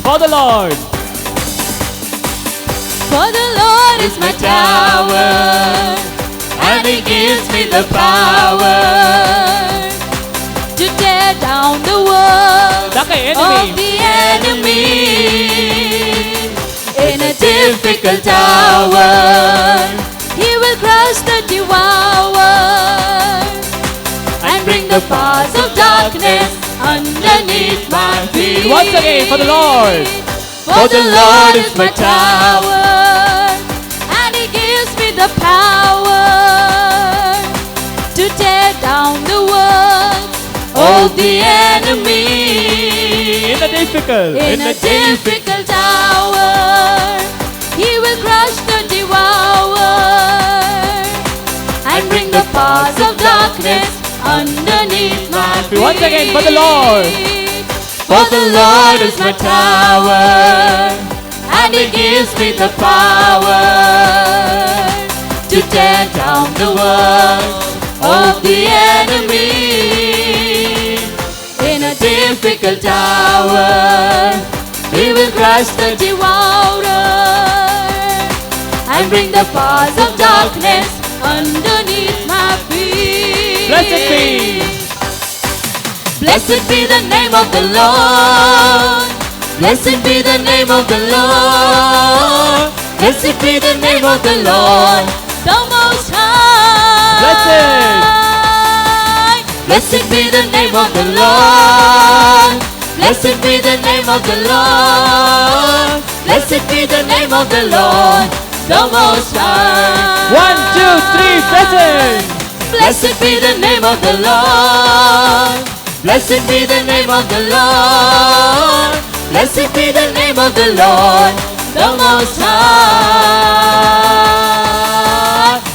for the Lord. For the Lord is my tower, and He gives me the power to tear down the walls The enemy. of the enemy. In a difficult hour, He will crush the devourer and bring the powers of darkness underneath my feet. Once again, for the Lord. For the Lord is my tower, and He gives me the power to tear down the walls of the enemy. In a difficult. In a difficult hour, He will crush the devourer and bring the powers of darkness underneath my feet. Once again, for the Lord. For the Lord is my tower, and He gives me the power to tear down the walls of the enemy. In a difficult hour, He will crush the devourer and bring the powers of darkness underneath my feet. Blessed be. Blessed be the name of the Lord. Blessed be the name of the Lord. Blessed be the name of the Lord, the Most High. Blessed be the name of the Lord. Blessed be the name of the Lord. Blessed be the name of the Lord, the Most High. 1, 2, 3, blessing. Blessed be the name of the Lord. Blessed be the name of the Lord. Blessed be the name of the Lord, the Most High.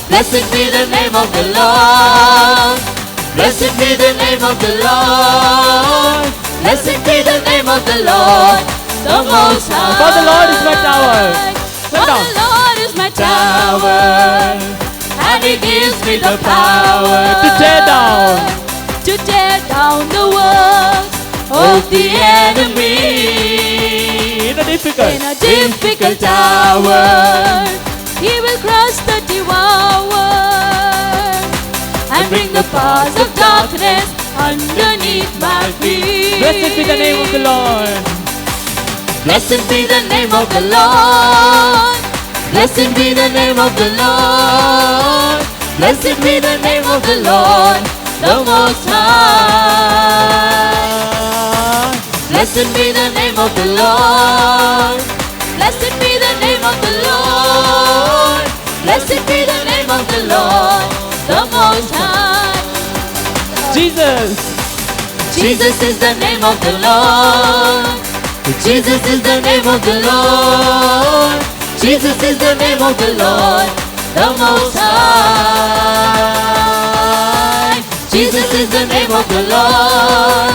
Blessed be the name of the Lord. Blessed be the name of the Lord. Blessed be the name of the Lord, the Most High. For the Lord is my tower. For Sit down. the Lord is my tower, and He gives me the power To tear down. the walls of the enemy. In a difficult. In a difficult hour, He will crush the devourer and bring the powers of darkness underneath my feet. Blessed be the name of the Lord. Blessed be the name of the Lord. Blessed be the name of the Lord. Blessed be the name of the Lord, the Most High. Blessed be the name of the Lord. Blessed be the name of the Lord. Blessed be the name of the Lord, the Most High. Jesus. Jesus is the name of the Lord. Jesus is the name of the Lord. Jesus is the name of the Lord, the Most High. Jesus is the name of the Lord.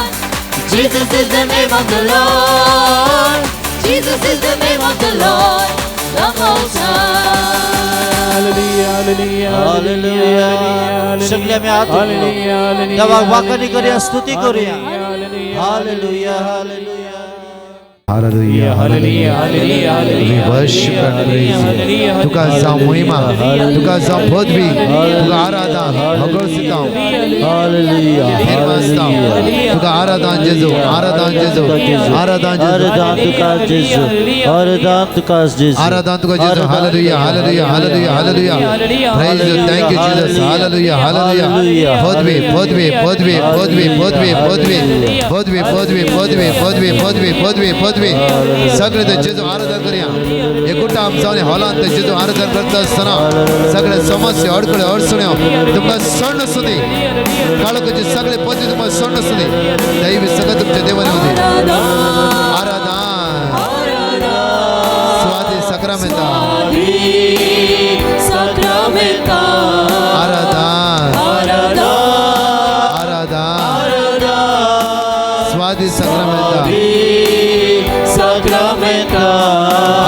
Jesus is the name of the Lord. Jesus is the name of the Lord, the Most High. Hallelujah, hallelujah, hallelujah, सगळे आम्ही हात उचलू. देवा वाकणी करूया, स्तुती करूया. Hallelujah, hallelujah. Hallelujah, hallelujah, hallelujah, hallelujah. We worship and praise you. तुका जाव महिमा, तुका जाव पदवी, तुका आराधन, भगवंता. हालेलुया, निर्माता, तुका आराधन जेजू, आराधन जेजू, आराधन जेजू, आराधन तुका जेजू, आराधन तुका जेजू, आराधन तुका जेजू. Hallelujah, hallelujah, hallelujah, hallelujah. Praise you, thank you Jesus. Hallelujah, hallelujah. पदवी, पदवी, पदवी, पदवी, पदवी, पदवी, पदवी, पदवी, पदवी, पदवी, पदवी, पदवी, पदवी. सगळे ते जेजू आराधन करूया. एकूटा आमचा हॉलांत ते जेजू आराधन करता असताना सगळे समस्या अडकळे अडचण्यो तुमका सण सुदी काळोखाचे सगळे पद तुमका सण सुदी दैवी सगळं तुमच्या देवाने होते. आराधन स्वादी सक्रामेंता आराधन आराधन स्वादी सक्रामेंता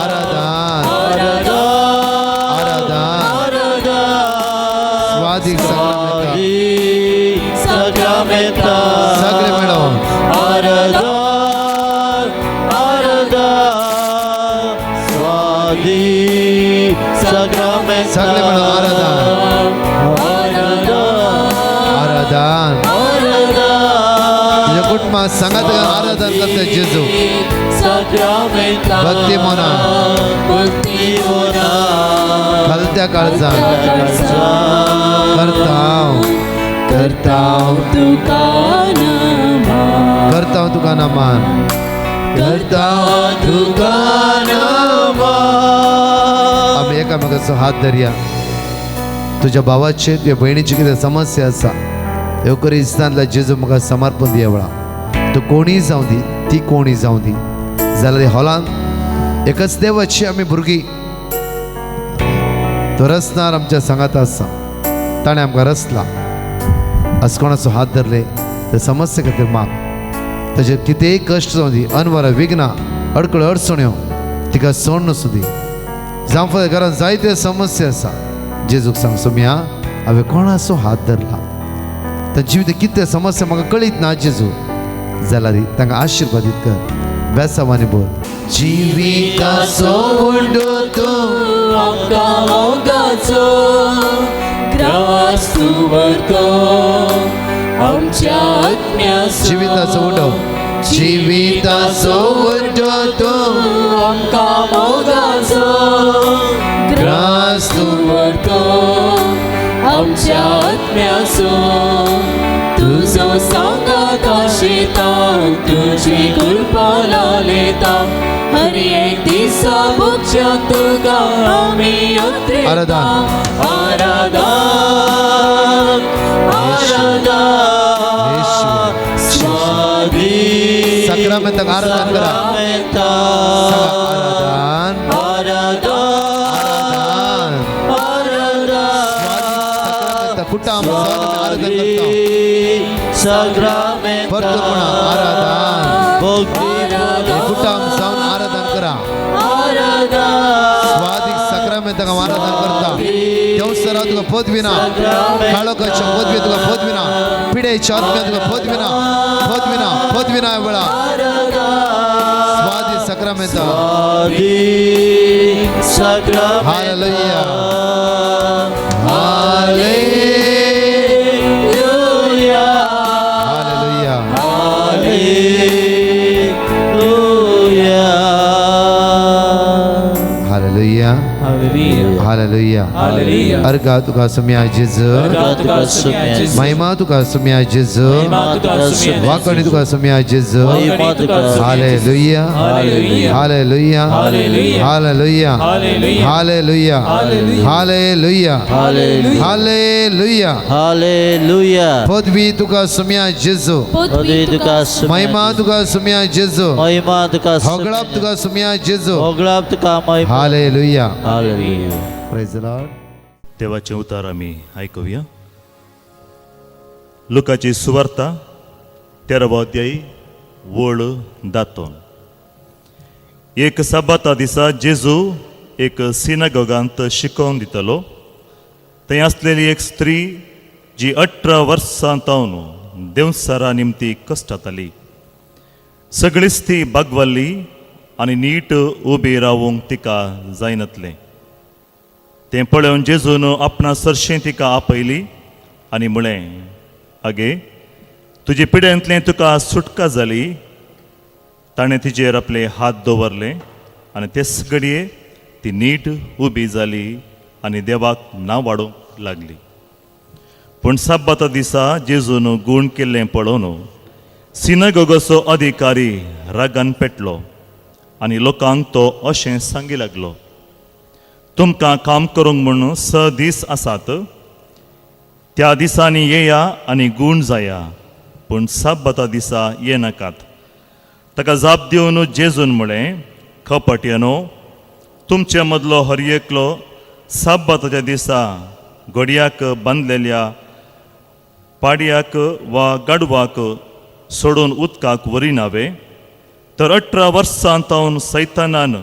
आराधन आराधन स्वादी सक्रामेंता सगळे मिळून आराधन आराधन आत्मा सांगात आराधन करते जेजू भक्ती मोना खालत्या काळजान करताव तुका नमान आम्ही एकामेकाचो हात धरया तुझ्या भावाचे तुझ्या बहिणीची कितें समस्या आसा एवकरिस्तांतल्या जेजू म्हाका समर्पण दिया वेळा तू कोणीय जावं दी ती कोणी जावं दी जाल्यार हॉलांत एकच देवाची आमी भुरगीं तो रचणार आमच्या सांगात आसा ताणें आमकां रचला आज कोणाचो हात धरले ते समस्या खातीर माग ताचे कितेंय कश्ट जावं दी अनवरां विघ्नां अडकळ्यो अडचण्यो तिका सोड नसू दी जावं फक्त घरांत जायत्यो समस्या आसा जेजूक सांग सोम्या हांवें कोणाचो हात धरला तर जिवीत कितें समस्या म्हाका कळीत ना जेजू जाल्यार तांकां आशिर्वादीत कर बेसांवांनी बोल जिविताचो उंडो तूं आमकां मोगाचो ग्रास तूं व्हरतो आमच्या आत्म्याचो जिविताचो उंडो जिविताचो उंडो तूं आमकां मोगाचो ग्रास तूं व्हरतो आमच्या आत्म्याचो तुजो सांगात आशिता तुजी कृपा लालेता हर एक दिसा भोगच्या तुका आमी आराधन. आराधन स्वादी सक्रामेंताक आराधन करा कुटाम आराधन करता भरपूर आराधन कुटाम जावन आराधन करा स्वादिक सक्रामेंताक आराधन करता देवसरा तुका पदविना काळोखाच्या पदवी तुका पदविना पिडेच्या आत्म्या तुका पदविना वेळा स्वादिक सक्रामेंता हालेलुया हालेलुया अर्गा तुका सुम्या जेजू महिमा तुका सुम्या जेजू वाकणी तुका सुम्या जेजू hallelujah hallelujah hallelujah hallelujah hallelujah hallelujah hallelujah पदवी तुका सुम्या जेजू महिमा तुका सुम्या जेजू महिमा तुका होगळाप तुका सुम्या जेजू होगळाप तुका महिमा hallelujah hallelujah praise the lord देवाचे उतार आम्ही ऐकूया. लुकाची सुवार्ता 13वा अध्याय वळ दातोन. एक साबाता दिसा जेजू एक सिनागोगांत शिकोवन दितलो. थंय आसलेली एक स्त्री जी 18 वर्सां तावन देवसारा निमती कश्टाताली. सगळीच ती बागवाल्ली आनी नीट उबी रावूंक तिका जायनातलें. तें पळोवन जेजून आपणा सरशें तिका आपयली आनी म्हळें, आगे तुजे पिड्यांतलें तुका सुटका जाली. ताणें तिचेर आपले हात दवरले आनी तेच घडये ती नीट उबी जाली आनी देवाक नांव वाडोवंक लागली. पूण साबाता दिसा जेजून गूण केल्लें पळोवन सिनागोगाचो अधिकारी रागान पेटलो आनी लोकांक तो अशें सांगी लागलो, तुमकां काम करूंक म्हूण 6 दीस आसात. त्या दिसांनी येया आनी गूण जाया, पूण साबाता दिसा येनाकात. ताका जाप दिवन जेजून म्हळें, खपट्यानो, तुमचे मदलो हर एकलो साबाताच्या दिसा घडयाक बांदलेल्या पाडयाक वा गाडवाक सोडून उदकाक वरिनावे. तर 18 वर्सां तावन सैतानान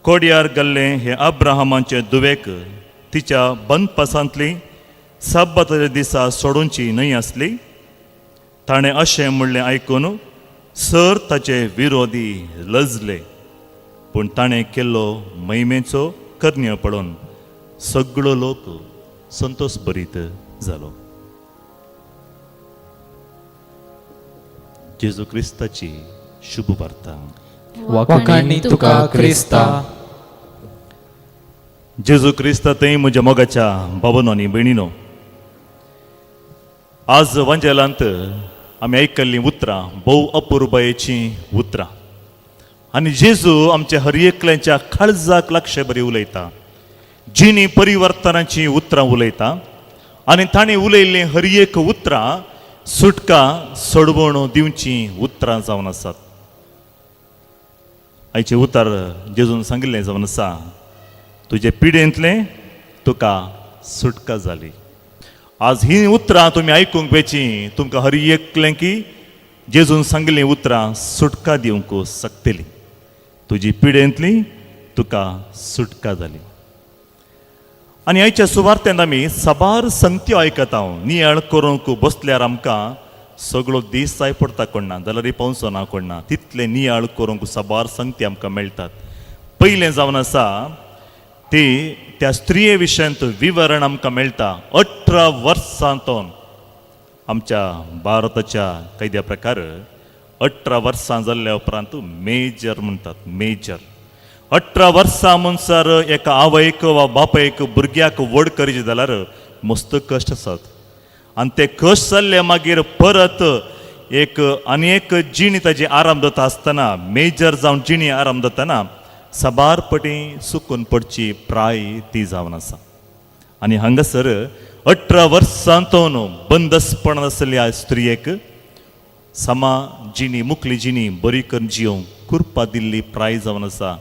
कोड्यार घाल्लें हे अब्राहमाचे दुवेक तिच्या बंदपासांतली साबाताच्या दिसा सोडूंची न्हय आसली. ताणें अशें म्हणलें आयकून सर ताचे विरोधी लजले. पूण ताणें केल्लो महिमेचो कर्ण्य पळोवन सगळो लोक संतोश भरीत जालो. जेजू क्रिस्ताची शुभ वार्ता. वखाणी तुका क्रिस्ता. जेजू क्रिस्ता थंय म्हज्या मोगाच्या भावांनो आनी भयणीनो, आज वांजेलांत आमी आयकल्लीं उतरां भोव अपुर्बायेचीं उतरां. आनी जेजू आमच्या हर एकल्याच्या काळजाक लागचे बरी उलयता, जिणी परिवर्तनाची उतरां उलयता. आनी ताणें उलयल्लीं हर एक उतरां सुटका सोडवण दिवची उतरां जावन आसात. आयचें उतर जेजून सांगिल्लें जावन आसा, तुजे पिडेंतलें तुका सुटका जाली. आज ही उतरां तुमी आयकूंक पेची, तुमकां हर एकलें की जेजून सांगिल्लीं उतरां सुटका दिवंक शकतली. तुजी पिडेंतली तुका सुटका जाली. आनी आयच्या सुवार्तेंत आमी साबार संगत्यो आयकता. नियाळ करूंक बसल्यार आमकां सगळो दीस जाय पडटा कोणना, जाल्यार पावसो ना कोणना, तितले नियाळ करूंक साबार संगती आमकां मेळटात. पयलें जावन आसा ती त्या स्त्रिये विशयांत विवरण आमकां मेळटा. 18 वर्सांतोन आमच्या भारताच्या कायद्या प्रकार 18 वर्सां जाल्ल्या उपरांत मेजर म्हणटात. मेजर 18 वर्सां म्हणसर एका आवयक वा बापायक भुरग्याक व्हड करचें जाल्यार मस्त कश्ट आसात. आनी ते कश्ट जाल्ले मागीर परत आनी एक जिणी ताजी आराम जाता आसतना, मेजर जावन जिणी आराम जातना साबार पटी सुकून पडची प्राय ती जावन आसा. आनी हांगासर 18 वर्सांतून बंदसपण आसल्या स्त्रियेक समा जिणी मुखली जिणी बरी करून जियोंक कृपा दिल्ली प्राय जावन आसा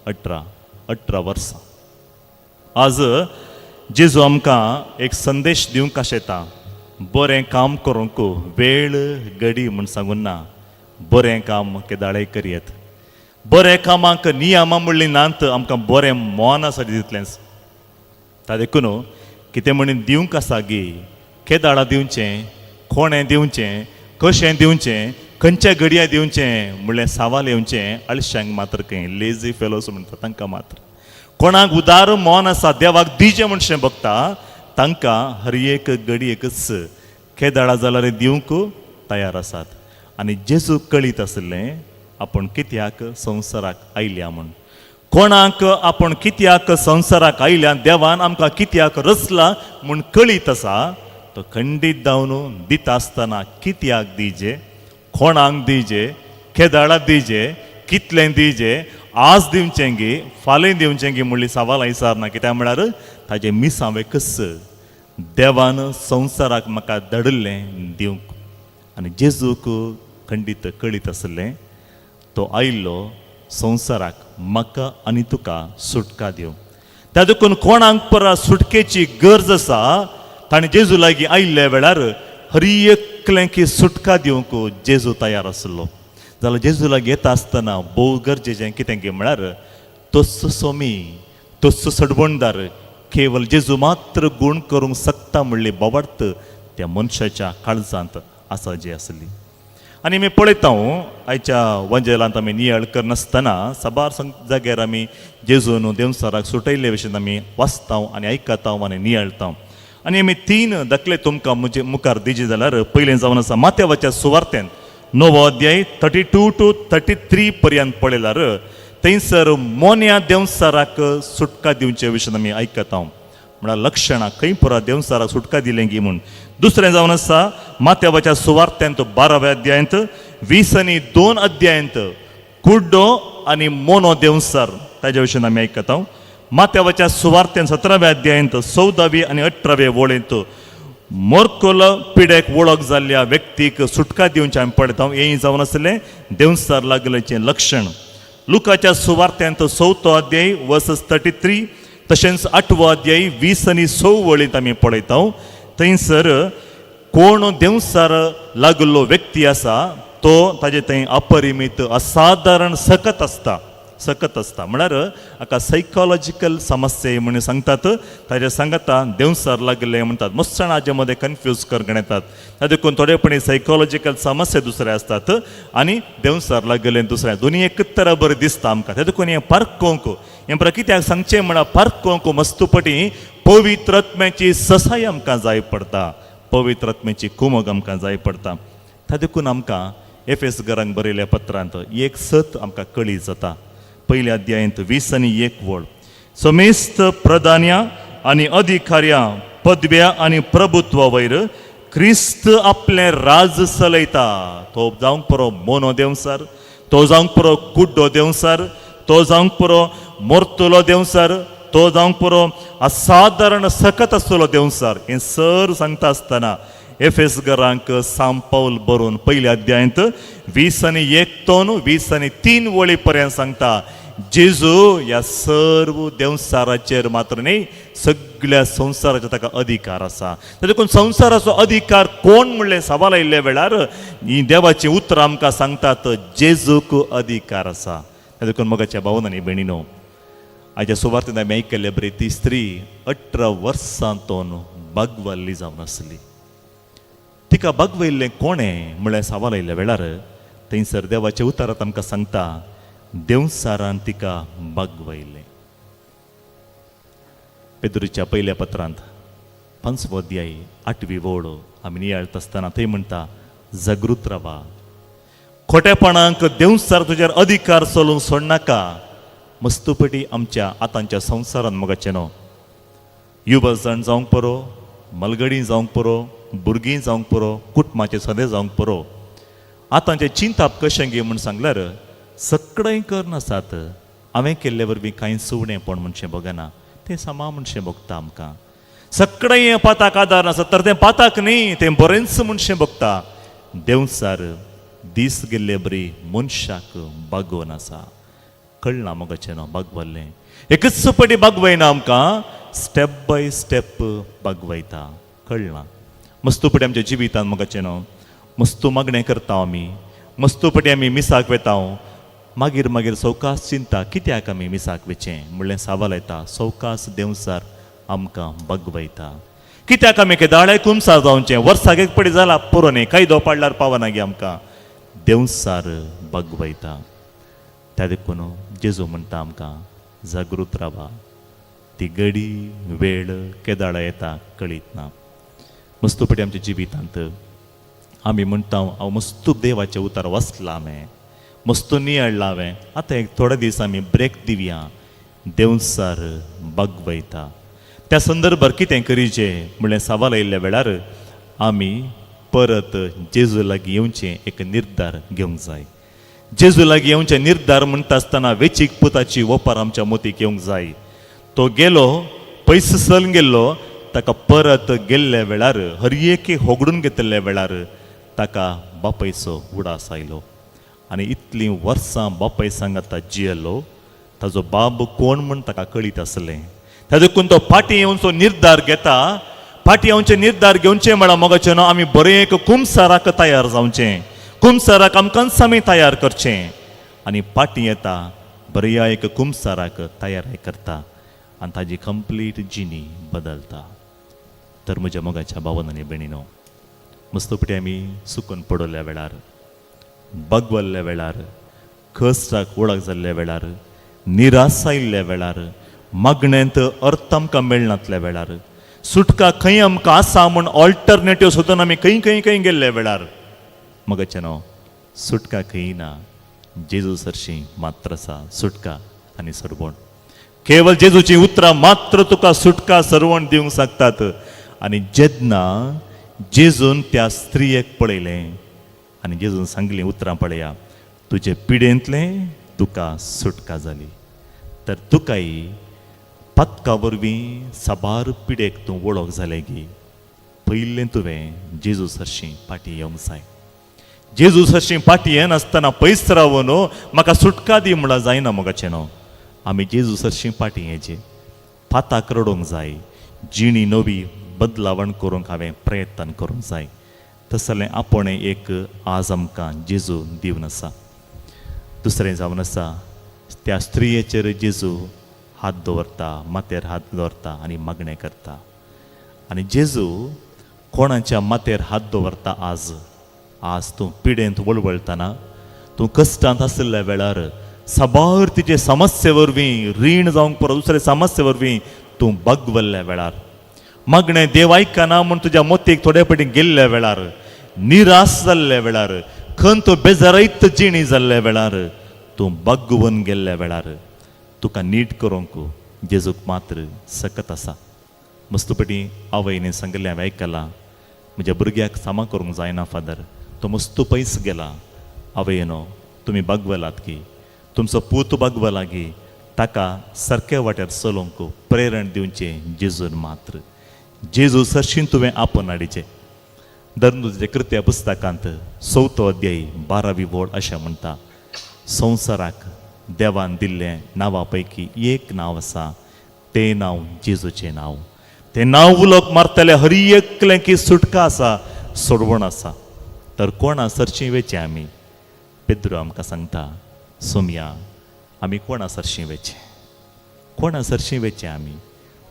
18 वर्सां. आज जेजू आमकां एक संदेश दिवंक आशेता. बरें काम करूंक वेळ घडी म्हूण सांगून ना, बरें काम केदाळे करयेत. बरें कामाक नियमां म्हणली नात, आमकां बरें मोन आसा दितलें. ता देखून कितें म्हणून दिवंक आसा गी, केदाळां दिवचें, कोणें दिवचें, कशें दिवचें, खंयच्या घडये दिवचें म्हणलें सावाल येवचें आळश्यांक मात्र खंय लेजी फेलोस म्हणटा तांकां मात्र. कोणाक उदार मोन आसा देवाक दिजें म्हणशें बगता तांकां हर एक घडयेकच केदाळां जाल्यार दिवंक तयार आसात. आनी जेजू कळीत आसलें आपूण कित्याक संवसाराक आयल्या म्हूण. कोणाक आपूण कित्याक संवसाराक आयल्या, देवान आमकां कित्याक रचला म्हूण कळीत आसा. तो खंडीत जावन दिता आसतना कित्याक दिजे, कोणाक दिजे, केदाळां दिजे, कितलें दिजे, आज दिवचें गी, फाल्यां दिवचें गी म्हणली सवाल आयसार ना. कित्याक म्हळ्यार ताजें मिसावें कस देवान संवसाराक म्हाका धाडिल्लें दिवंक. आनी जेजूक खंडीत कळीत आसलें तो आयिल्लो संवसाराक म्हाका आनी तुका सुटका दिवंक. त्या देखून कोणाक परत सुटकेची गरज आसा ताणें जेजू लागीं आयिल्ल्या वेळार हर एकलें की सुटका दिवंक जेजू तयार आसलो. जाल्यार जेजू लागीं येता आसतना भोव गरजेचें कितें गे म्हळ्यार तोच सोमी, तोच सडवणदार केवल जेजू मात्र गूण करूंक शकता म्हणली बाबर्थ त्या मनशाच्या काळजांत आसा जी आसली. आनी आमी पळयता आयच्या वंजेलांत आमी नियाळ करनासतना साबार जाग्यार आमी जेजून देवसाराक सुटयल्ले भशेन आमी वाचता आनी आयकता आनी नियाळता. आनी आमी 3 दाखले तुमकां म्हणजे मुखार दिजे जाल्यार पयलें जावन आसा माथेवाच्या सुवार्तेंत 9 अध्याय 32 to 33 पर्यंत पळयल्यार थंयसर मोन्या देवसाराक सुटका दिवचे विशयी आमी आयकता. म्हळ्यार लक्षणां खंय पुरा देवसाराक सुटका दिलें गी म्हूण. दुसरें जावन आसा माथेवाच्या सुवार्तेंत 12व्या अध्यायांत 20 आनी 2 अध्यायांत कुड्डो आनी मोनो देवसार ताजे विशयी आमी आयकता. माथेवाच्या सुवार्तेंत 17व्या अध्यायांत 14वी आनी 18वे वळेंत मोरकोल पिडेक वळख जाल्ल्या व्यक्तीक सुटका दिवचें आमी पळयता. हें जावन आसलें देवसार लागलेचें लक्षण. लुकाच्या सुवार्तेंत 4 अध्याय वर्सेस 33 तशेंच 8 अध्याय 20 आनी 6 वळींत आमी पळयता. थंयसर कोण देवसार लागलो व्यक्ती आसा तो ताजे थंय अपरिमीत असाधारण सकत आसता. म्हळ्यार हाका सायकोलॉजिकल समस्या म्हणून सांगतात. ताजे सांगता देवसार लागले म्हणटात. मस्त जाण हाजे मदें कन्फ्यूज करून येतात. त्या देखून थोडेपणी सायकोलॉजिकल समस्या दुसरे आसतात आनी देवसार लागले दुसरे, दोनी एकत्र बरें दिसता आमकां. त्या देखून हें पारखोवंक हें बरें कित्याक सांगचें म्हळ्यार पारखोवंक मस्तपटी पवित्र आत्म्याची ससाय आमकां जाय पडटा. पवित्र आत्म्याची कुमक आमकां जाय पडटा. त्या देखून आमकां एफेस घरांक बरयल्या पत्रांत एक सत आमकां कळी जाता. पयल्या अध्यायांत 20 आनी 1 वळ. समेस्त प्रधान्या आनी अधिकाऱ्या पदव्या आनी प्रभुत्वा वयर क्रिस्त आपले राज चलयता. तो जावंक पुरो मोनो देंवसार, तो जावंक पुरो कुड्डो देंवसार, तो जावंक पुरो मोरतुलो देंवसार, तो जावंक पुरो असाधारण सकत आसतलो देंवसार. हें सर सांगता आसतना एफेस घरांक साम पावल बरोवन पयल्या अध्यायांत 20 आनी 1 तो 20 आनी 3 वळी पर्यंत सांगता जेजू ह्या सर्व देंवसाराचेर मात्र न्ही सगळ्या संवसाराचो ताका अधिकार आसा. देखून संवसाराचो अधिकार कोण म्हणलें सवाल आयिल्ल्या वेळार ही देवाची उतर आमकां सांगतात जेजूक अधिकार आसा. देखून मोगाच्या भावन आनी भयणीनो, हाज्या सुवातेन आमी आयकल्ले बरी ती स्त्री 18 वर्सांतून बागवल्ली जावन आसली. तिका बागवयल्लें कोणें म्हळ्यार सवाल आयिल्ल्या वेळार थंयसर देवाच्या उतरांत आमकां सांगता देंवसारान तिका बागवयलें. पेद्रूच्या पयल्या पत्रांत 5 अध्याय 8 वळ आमी नियाळत आसतना थंय म्हणटा जागृत रावा, खोटेपणांक देंवसार तुजेर अधिकार चलोवंक सोडनाका. मस्तुपटी आमच्या आतांच्या संवसारान मोगाचें न्हू, युवजण जावंक पुरो, मलगडी जावंक पुरो, भुरगीं जावंक पुरो, कुटुंबाचे सदे जावंक पुरो, आतांचे चिंताप कशें घे म्हूण सांगल्यार सगळें करनासात. हांवें केल्ले वरवीं कांय सुवणेंपण म्हणचें बगना, तें समा म्हणचें बगता आमकां. सगळें पाताक आदार नासत तर तें पाताक न्ही, तें बरेंच म्हणचें बगता. देंवसार दीस गेल्ले बरी मनशाक बागोवन आसा. कळना मोगाचें न्हू बागवल्लें. एकच पटी बागवयना आमकां, स्टेप बाय स्टेप बागवयता. कळना मस्तुपटी आमच्या जिवितांत मोगाचें न्हू मस्तू मागणें करता आमी, मस्तुपटी आमी मिसाक वेता, मागीर मागीर सवकास चिंता कित्याक आमी मिसाक वेचें म्हणलें सवाल येता. सवकास देंवसार आमकां बागवयता. कित्याक आमी केदाळे कुमसार जावचें, वर्साक एक पटी जाला पुरो न्ही, कायदो पाडल्यार पावना गे आमकां. देंवसार बागवयता. त्या देखून जेजू म्हणटा आमकां जागृत रावा. ती घडी वेळ केदाळा येता कळीत ना. मस्तुपटी आमच्या जिवितांत आमी म्हणटा हांव मस्तू देवाचे उतार वाचला हांवें, मस्तू नियाळ्ळा हांवें, आतां एक थोडे दीस आमी ब्रेक दिवया. देंवसार बागवयता. त्या संदर्भार कितें करीचें म्हणलें सवाल आयिल्ल्या वेळार आमी परत जेजू लागीं येवचें एक निर्धार घेवंक जाय. जेजू लागीं येवचें निर्धार म्हणटा आसतना वेचीक पुताची वोपार आमच्या मोतीक येवंक जाय. तो गेलो, पयस चलून गेल्लो, ताका परत गेल्ल्या वेळार हर एक होगडून घेतल्या वेळार ताका बापायचो उडास आयलो. आनी इतलीं वर्सां बापाय सांगाता जियेलो, ताजो बाब कोण म्हूण ताका कळीत आसलें. त्या देखून तो फाटीं येवचो निर्धार घेता. फाटीं येवचें निर्धार घेवचें म्हळ्यार मोगाचें न्हू आमी बरें एक कुमसाराक तयार जावचें, कुमसाराक आमकां आमी तयार करचें. आनी फाटीं येता बऱ्या एक कुमसाराक तयार करता आनी ताजी कंप्लीट जिणी बदलता. तर म्हज्या मोगाच्या भावन आनी भयणीनो, मस्तुपटी आमी सुकून पडोवल्या वेळार, बागवल्ल्या वेळार, खस्ताक वळख जाल्ल्या वेळार, निराश आयिल्ल्या वेळार, मागण्यांत अर्थ आमकां मेळनातल्या वेळार, सुटका खंय आमकां आसा म्हूण ऑल्टरनेटिव्ह सोदून आमी खंय गेल्ल्या वेळार मोगाचें न्हू सुटका खंय ना. जेजू सरशी मात्र आसा सुटका आनी सरवण. केवळ जेजूची उतरां मात्र तुका सुटका सरवण दिवंक शकतात. आनी जेन्ना जेजून त्या स्त्रियेक पळयलें आनी जेजून सांगलीं उतरां पळया, तुजे पिडेंतलें तुका सुटका जाली. तर तुकाय पथका वरवीं साबार पिडेक तूं वळख जालें गी. पयलें तुवें जेजू सरशी फाटीं येवंक जाय. जेजू सरशी फाटीं येनासतना पयस रावून म्हाका सुटका दी म्हणल्यार जायना मोगाचें न्हू. आमी जेजू सरशी फाटीं येचें, फाताक रडोवंक जाय, जिणी नवी बदलावण करूंक हांवें प्रयत्न करूंक जाय. तसलें आपोणें एक आज आमकां जेजू दिवन आसा. दुसरें जावन आसा त्या स्त्रियेचेर जेजू हात दवरता, माथ्यार हात दवरता आनी मागणें करता. आनी जेजू कोणाच्या माथ्यार हात दवरता आज. आज तूं पिडेंत वळवळतना, तूं कश्टांत आसलेल्या वेळार, साबार तिचे समस्ये वरवीं, रीण जावंक पुरो दुसरे समस्ये वरवीं तूं बागवल्ल्या वेळार, मागणें देव आयकना म्हूण तुज्या मोतीक थोडे पटी गेल्ल्या वेळार, निराश जाल्ल्या वेळार, खंय तूं बेजारीत जिणी जाल्ल्या वेळार तूं बागुवन गेल्ल्या वेळार तुका नीट करूंक जेजूक मात्र सकत आसा. मस्तुपटी आवयने सांगलें हांवें आयकलां, म्हज्या भुरग्याक सामा करूंक जायना फादर, तो मस्तू पयस गेला. आवयनो तुमी बागवलात की तुमचो पूत बागवला की ताका सारक्या वाट्यार चलोवंक प्रेरण दिवचें जेजून मात्र. जेजू सरशीन तुवें आपण हाडिचें. धर्नुजेच्या कृत्या पुस्तकांत 4 अध्याय 12वी वड अशें म्हणटा, संवसाराक देवान दिल्लें नांवा पैकी एक नांव आसा, तें नांव जेजूचें नांव. तें नांव उलोवप मारतले हर एकलें की सुटका आसा, सोडवण आसा. तर कोणा सरशीं वेचें आमी? पेद्रो आमकां सांगता, सोम्या आमी कोणा सरशीं वेचें? कोणा सरशीं वेचें आमी?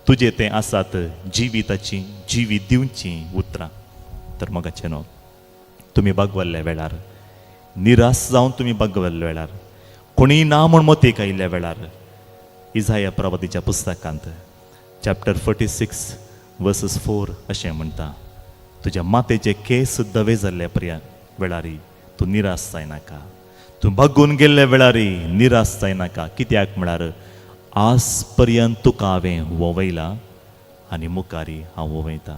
तुजें तें आसात जिविताचीं जिवीत दिवचीं उतरां. तर मोगाचें न्हू, तुमी बागवल्ल्या वेळार, निराश जावन तुमी बागवल्ल्या वेळार, कोणीय ना म्हूण मतीक आयिल्ल्या वेळार, इजाया प्रवादीच्या पुस्तकांत चॅप्टर 46 वर्सेस 4 अशें म्हणटा, तुज्या मातेचे केस धवे जाल्ल्या वेळारी तूं निराश जायनाका. तूं बागून गेल्ल्या वेळारी निराश जायनाका. कित्याक म्हळ्यार आज पर्यंत तुका हांवें वोवयलां आनी मुखारी हांव वोवयतां.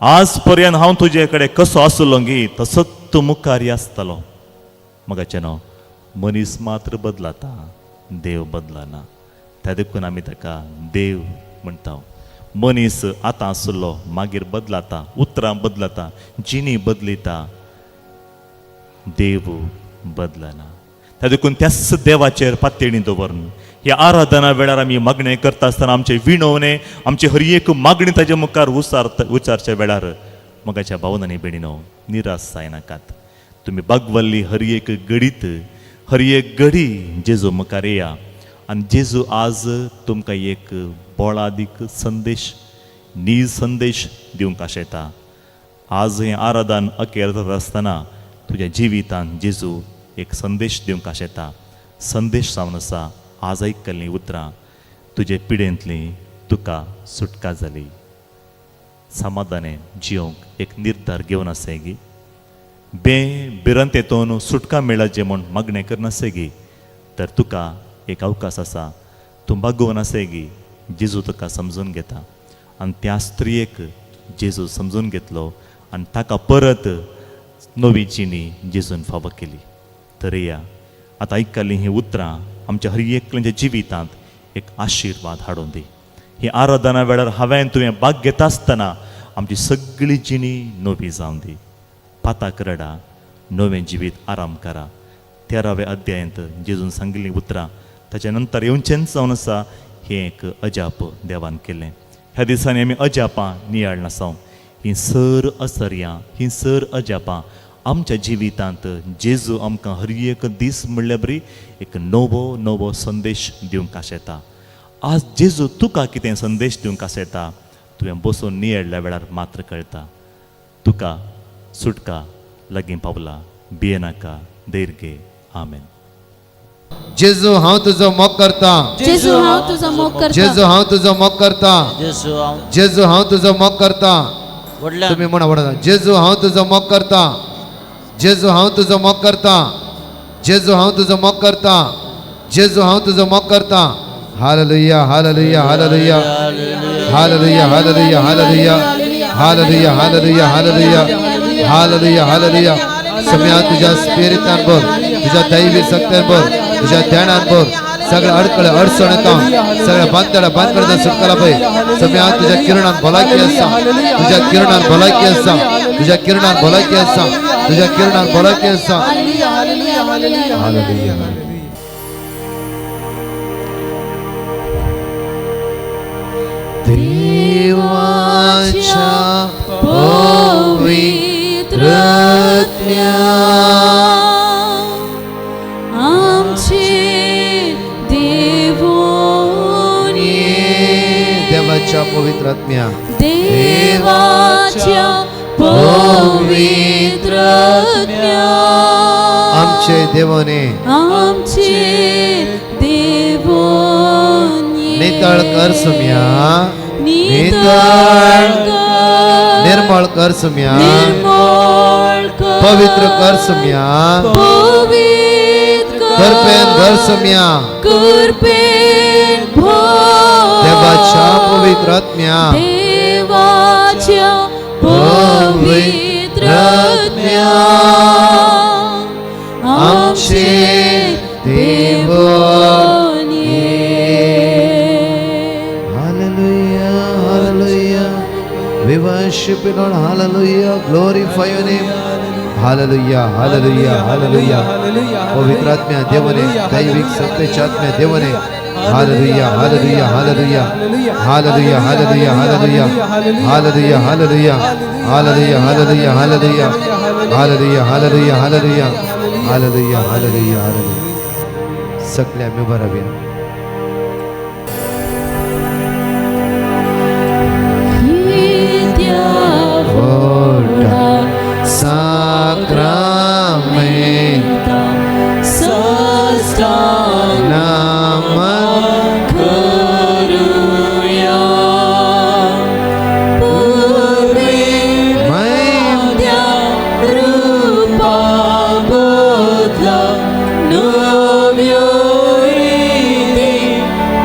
आज पर्यंत हांव तुजे कडेन कसो आसलो गी तसोच तूं मुखारी आसतलो. मोगाचें न्हू, मनीस मात्र बदलाता, देव बदलना. त्या देखून आमी ताका देव म्हणटा. मनीस आतां आसलो मागीर बदलाता, उतरां बदलता, जिणी बदलिता, देव बदलना. त्या देखून त्याच देवाचेर पातळी दवरून ह्या आराधना वेळार आमी मागणें करता आसतना आमचे विणवणे, आमची हर एक मागणी ताजे मुखार उच्चारच्या वेळार मोगाच्या भावनांनी बेणीनो निराश जायनाकात. तुमी बागवल्ली हर एक घडीत, हर एक घडी जेजू मुखार येया. आनी जेजू आज तुमकां एक बोळादीक संदेश, नीज संदेश दिवंक आशेता. आज हें आराधन अखेर जाता आसतना तुज्या जिवितांत जेजू एक संदेश दिवंक आशेता. संदेश जावन आसा, आज आयकल्लीं उतरां तुजे पिडेंतली तुका सुटका जाली. समाधाने जियोंक एक निर्धार घेवन आसा गी. भिरंतेतून सुटका मेळचे म्हूण मागणें करनासे गी. तर तुका एक अवकाश आसा. तूं बागोवन आसे गी, जेजू तुका समजून घेता. आनी त्या स्त्रियेक जेजू समजून घेतलो आनी ताका परत नवी जिणी जेजून फावो केली. तर या आतां आयकल्लीं हीं उतरां आमच्या हर एकल्याच्या जिवितांत एक आशिर्वाद हाडून दी. ही आराधना वेळार हांवें तुवें भाग घेता आसतना आमची सगळी जिणी नवी जावन दी. पाताक रडा, नवें जिवीत आराम करा. 13व्या अध्यायांत जेजून सांगिल्लीं उतरां ताच्या नंतर येवचेंच जावन आसा. हें एक अजाप देवान केलें. ह्या दिसांनी आमी अजापां नियाळ नासांव. हीं सर असर्यां, हीं सर अजापां आमच्या जिवितांत जेजू आमकां हर एक दीस म्हणल्या बरी एक नवो संदेश दिवंक आशेता. आज जेजू तुका कितें संदेश दिवंक आशेता तुवें बसून नियेळ्ळ्या वेळार मात्र कळटा. तुका सुटका लागीं पावला. भियेनाका, धैर्य घे. आमेन. जेजू हांव तुजो मोग करता. जेजू हांव तुजो मोग करता. जेजू हांव तुजो मोग करता. जेजू हांव तुजो मोग करता. तुम्ही म्हणा म्हणा, जेजू हांव तुजो मोग करता. जेजू हांव तुजो मोग करता. जेजू हांव तुजो मोग करता. जेजू हांव तुजो मोग करता. Hallelujah, hallelujah, hallelujah, hallelujah, hallelujah, hallelujah, hallelujah, hallelujah, hallelujah, hallelujah, hallelujah. सम्या तुझ्या स्पिरिटान बोल, तुझ्या दैवी शक्तीन बोल, तुझ्या ध्यानान बोल. सगळ्या अडकळे अडचणींता सगळ्या बांदकड्या सुटकाला पळय. सम्या तुझ्या किरणान भलायकी आसा. तुझ्या किरणान भलायकी आसा. तुझ्या किरणान भलायकी आसा. तुझ्या किरणान भलायकी आसा. हालेलुया. देवाच्या पवित्र आमचे देवों देवाच्या पवित्र आत्म्या, देवाच्या पवित्र आमचे देवाने आमचे देवों नितळ कर सम्या. नितळ कर निर्मळ कर सम्या निर्मळ कर, पवित्र कर सम्या पवित्र करपेन घर सम्या करपेन भर, देवाच्या पवित्र आत्म्या देवाच्या पवित्र आत्म्या आमचे देवान ये. Hallelujah, hallelujah. We worship you, Lord. Hallelujah. Glorify your name. Hallelujah, hallelujah, hallelujah. पवित्र आत्म्या देवने, दैविक सत्याच्या आत्म्या देवने. Hallelujah, hallelujah, hallelujah. Hallelujah, hallelujah, hallelujah. Hallelujah, hallelujah. Hallelujah, hallelujah, hallelujah. Hallelujah, hallelujah, hallelujah. Hallelujah, hallelujah, hallelujah. सगळे आम्ही उभं राहूया. Sacramento naman करूया पूर्वीच्या रूपा बदला नव्या रीती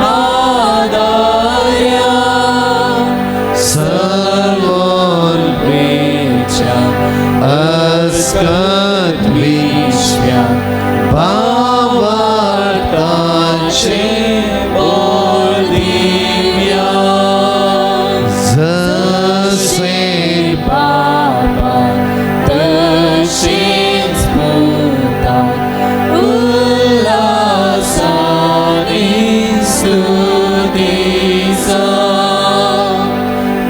आदार्या सर्वोल्पेच्या अस्कत विश्व्या भावार्थाचे बोलिव्या जसे बाबा तशीच भूतात उल्हासाने स्तुतीचा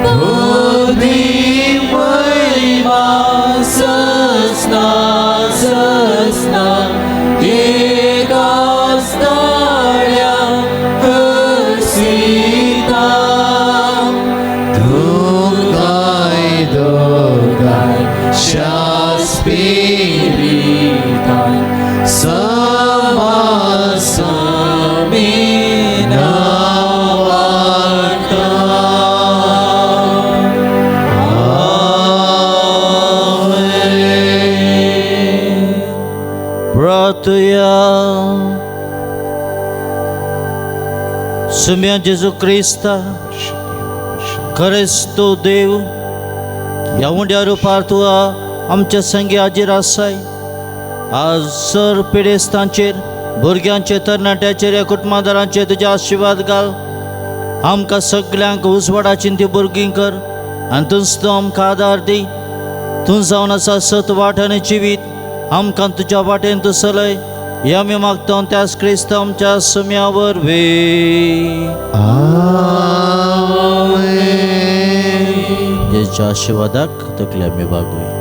बुद्धी महिमा ससना ससना एकाच ताळ्या हसीता दोघाय दोघाय शास्पिरितान समासमिना वार्ता. प्रार्थया सम्या जेजू क्रिस्ता खरेच तो देव ह्या उंड्या रुपार तुआ आमच्या संगी हाजीर आसाय. आज सर पिडेस्तांचेर भुरग्यांचे तरणाट्याचेर ह्या कुटुंबादारांचेर तुजे आशिर्वाद घाल. आमकां सगल्यांक उजवाडाची ती भुरगीं कर आनी तुज तो आमकां आदार दी. तूं जावन आसा सत वाटांनी जिवीत आमकां तुज्या वाटेन तूं चलय हें आमी मागता त्याच क्रिस्त आमच्या सम्या वरवीं. आमेन. जेच्या आशिर्वादाक तकले आमी बागूया.